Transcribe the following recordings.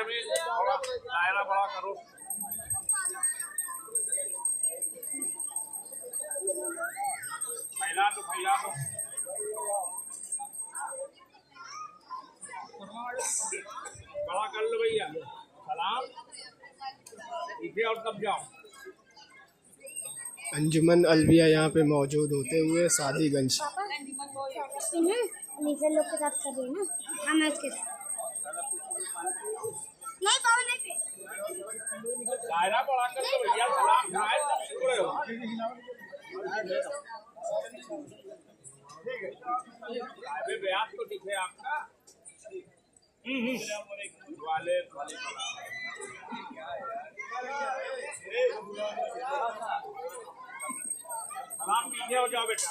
जमीन थोड़ा दायरा बड़ा करो। फैला दो बड़ा कर लो भैया। सलाम पीछे और तब जाओ। अंजुमन अलविया यहाँ पे मौजूद होते हुए सादीगंज। नीचे लोग के साथ कर रही है ना। हाँ मैच के साथ नहीं पाओ नहीं पे दायरा बड़ा कर लो भैया। सलाम खाए तब शुरू हो। अबे ब्याज तो दिखे आपका। वाले सलाम पीछे हो जाओ बेटा।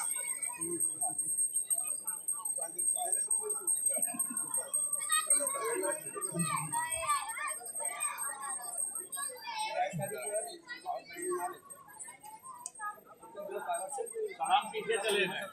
सलाम पीछे चले हैं।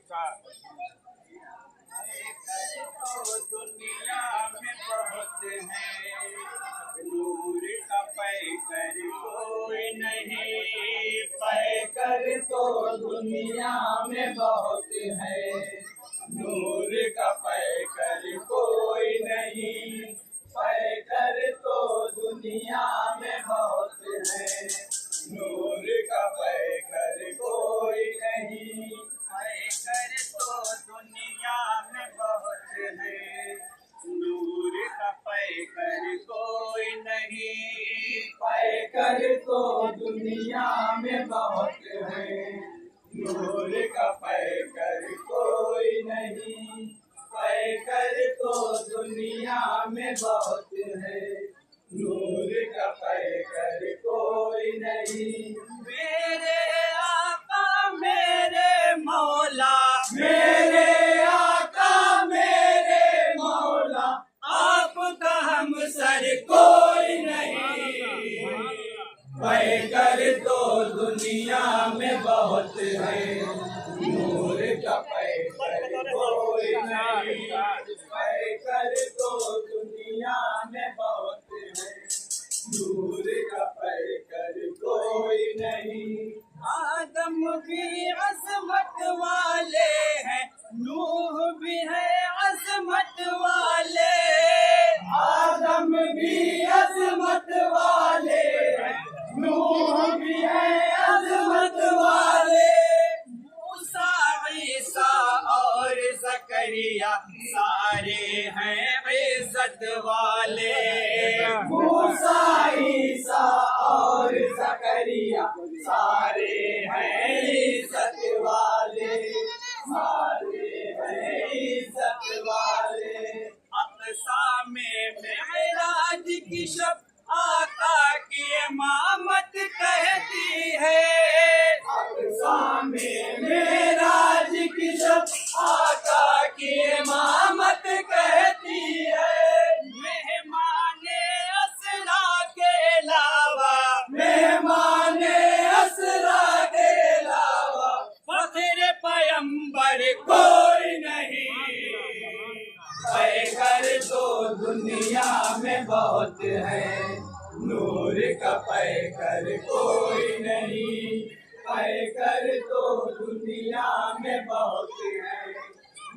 साथ दुनिया में बहुत है नूर का पैकर कोई नहीं। पैकर तो दुनिया में बहुत है नूर का पैकर कोई नहीं। पैकर तो दुनिया में बहुत है नूर का पैकर कोई नहीं। पैकर तो दुनिया में बहुत है नूर का पैकर कोई नहीं। पैकर तो दुनिया में बहुत है नूर का पैकर कोई नहीं। पैकर तो दुनिया में बहुत है नूर का पैकर कोई नहीं। मेरे आका मेरे मौला मेरे आका मेरे मौला आपका हम सर कोई नहीं। पैकर तो दुनिया में बहुत है नूर का पैकर कोई नहीं। पैकर तो दुनिया में बहुत है नूर का पैकर कोई नहीं। आदम भी अजमत वाले हैं नूह भी है अजमत वाले। आदम भी अजमत वाले हैं नूह भी है अजमत वाले। मूसा ईसा और ज़करिया सारे हैं इज्जत वाले। मूसा ईसा और ज़करिया सारे हैं इज्जत वाले। सारे हैं इज्जत वाले। अक़सा में मेराज की शब आका की इमामत कहती है। अक़सा में मेराज की शब आका की इमामत कहती है। मेहमाने असरा के अलावा मेहमाने असरा के अलावा फख्र पैगंबर कोई नहीं। पैकर तो दुनिया में बहुत है नूर का पैकर कोई नहीं। पैकर तो दुनिया में बहुत है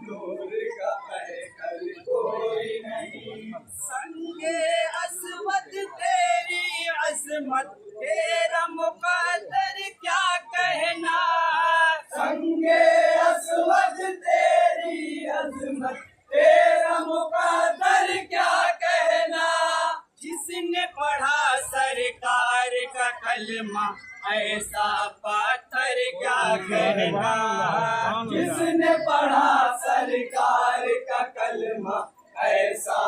नूर का पैकर कोई नहीं। संगे असवद तेरी अजमत तेरा मुक़द्दर क्या कहना। संगे असवद तेरी अजमत तेरा मुक़द्दर क्या कहना। जिसने पढ़ा सरकार का कलमा ऐसा पत्थर क्या कहना। जिसने पढ़ा सरकार का कलमा ऐसा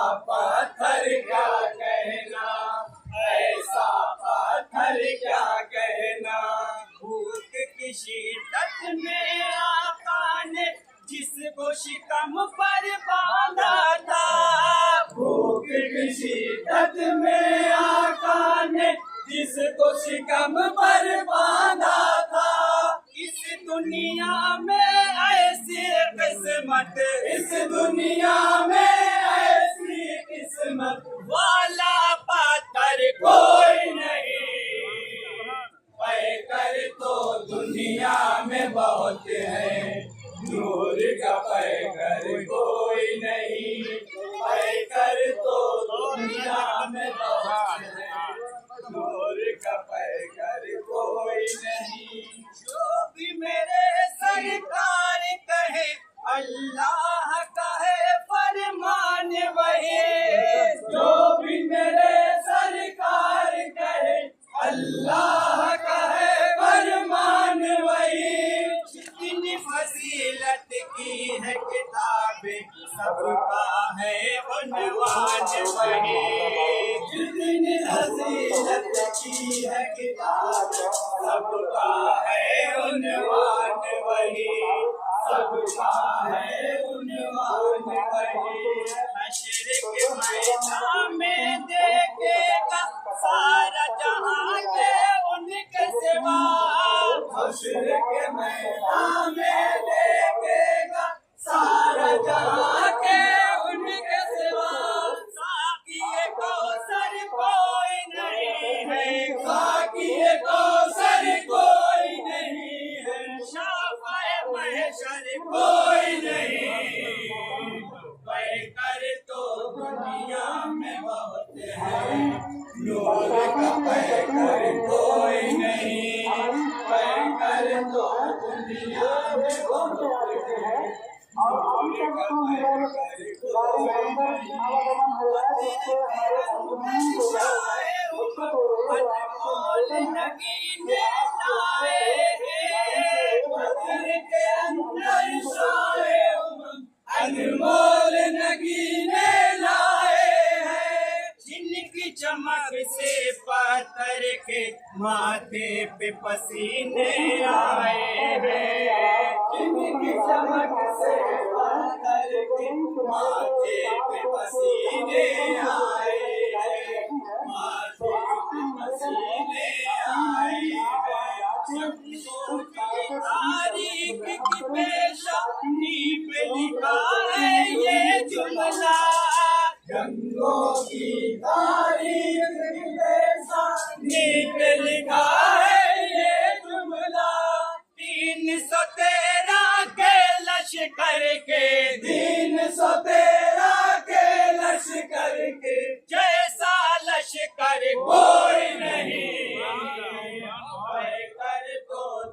की शिद्दत में आका ने जिसको शिकम पर बांधा था, भूख की शिद्दत में आका ने जिसको शिकम पर बांधा था। इस दुनिया में ऐसी किस्मत, इस दुनिया में ऐसी किस्मत वाला पातर कोई नहीं। पैकर तो दुनिया में बहुत है, नूर का पैकर कोई नहीं। पैकर तो दुनिया में बहुत है, नूर का पैकर कोई नहीं। जो भी मेरे सरकार कहे अल्लाह का है फरमान वही, जो भी मेरे सरकार कहे अल्लाह का है फरमान वही। जितनी फजीलत की है किताबें सबका है उन्वान वही, जितनी फजीलत की है किताब सबका है उन्वान वही, सबका है उन्वान वही। हश्र के मैदान में देखेगा सारा जहां के उनके सिवा, हश्र के मैदान में देखेगा सारा जहां के उनके सिवा। साकिए कौसर कोई नहीं है, साकिए कौसर कोई नहीं है, शाफ़ाए महशर कोई नहीं। पैकर तो दुनिया में बहुत है, नूर का पैकर कोई नहीं। पैकर तो दुनिया में बहुत है, नूर का पैकर कोई अनमोल नगीने लाए हैं, जिनकी चमक से पत्थर के माथे पे पसीने आए हैं, जिनकी चमक से पत्थर के माथे पे पसीने आए हैं, माथे पे पसीने आए हैं। तारीख की पेशानी पे लिखा है ये जुमला, जंगों की तारीख की पेशानी पे लिखा है ये जुमला। 313 के लश्कर के, 313 के लश्कर के जैसा लश्कर कोई नहीं।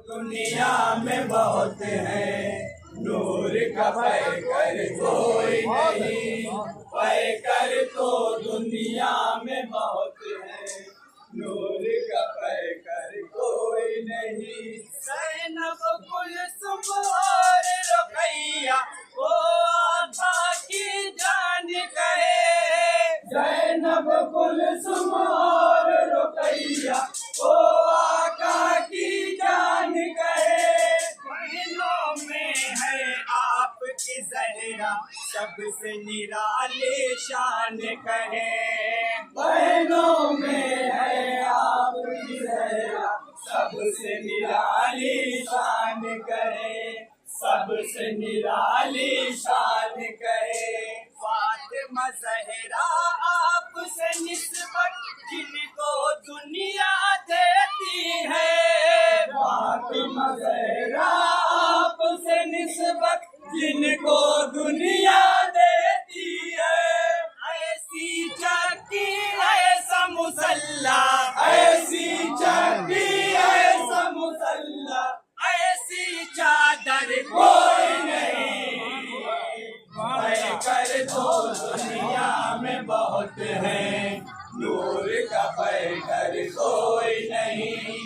दुनिया में बहुत है, नूर का पैकर कोई नहीं। पैकर तो दुनिया में बहुत है, नूर का पैकर कोई नहीं। ज़ैनब कुलसुम और रुक़ैया वो आका की जान कहे, ज़ैनब कुलसुम और रुक़ैया वो आका की जान कहे। बहनों में है आपकी ज़हरा सबसे निराली शान कहे, बहनों में है आपकी ज़हरा सबसे निराली शान कहे, सबसे निराली शान कहे। फातिमा ज़हरा आपसे निस्बत जिनको दुनिया देती है, फातिमा ज़हरा आपसे निस्बत जिनको दुनिया देती है। ऐसी चक्की ऐसा मुसल्ला, ऐसी चक्की ऐसा मुसल्ला, ऐसी चादर कोई नहीं। पैकर तो दुनिया में बहुत है, नूर का पैकर कोई नहीं।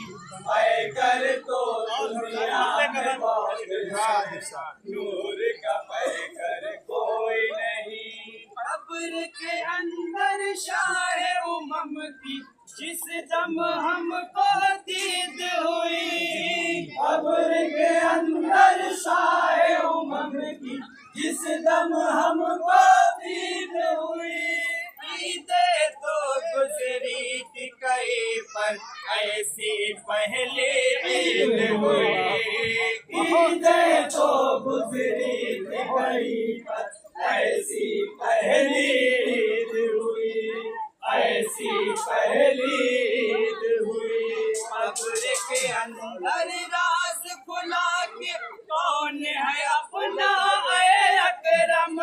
पैकर तो दुनिया में बहुत है, नूर का पैकर कोई नहीं। कब्र के अंदर शाहे उमम की जिस दम हमको दीद हुई, कब्र करम हमको दीद हुई, ईदे तो गुजरी थी कहीं पर ऐसी पहली ईद हुई, ईदे तो गुजरी थी कहीं पर ऐसी पहली ईद हुई, ऐसी पहली ईद हुई। कब्र के अंदर राज खुला के कौन है अपना ऐ अकरम,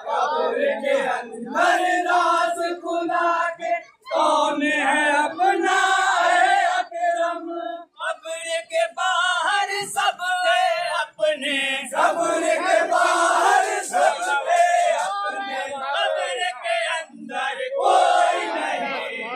कब्र के अंदर राज खुला के कौन है अपना ऐ अकरम, कब्र के बाहर सब है अपने, कब्र के बाहर सब है अपने, कब्र के अंदर कोई नहीं।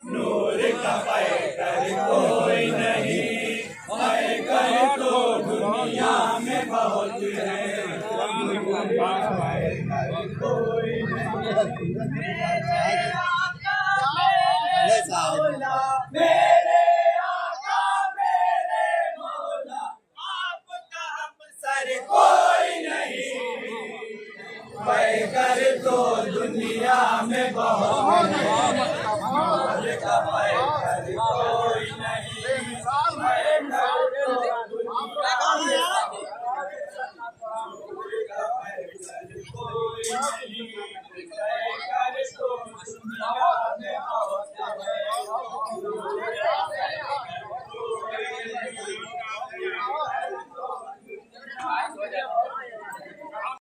नूर का पैकर कोई नहीं, पैकर तो दुनिया में बहुत है, नूर का पैकर कोई नहीं। मेरे आका मेरे मौला, मेरे आका मेरे मौला, आपका हमसर कोई नहीं, पैकर तो दुनिया में बहुत है, नूर का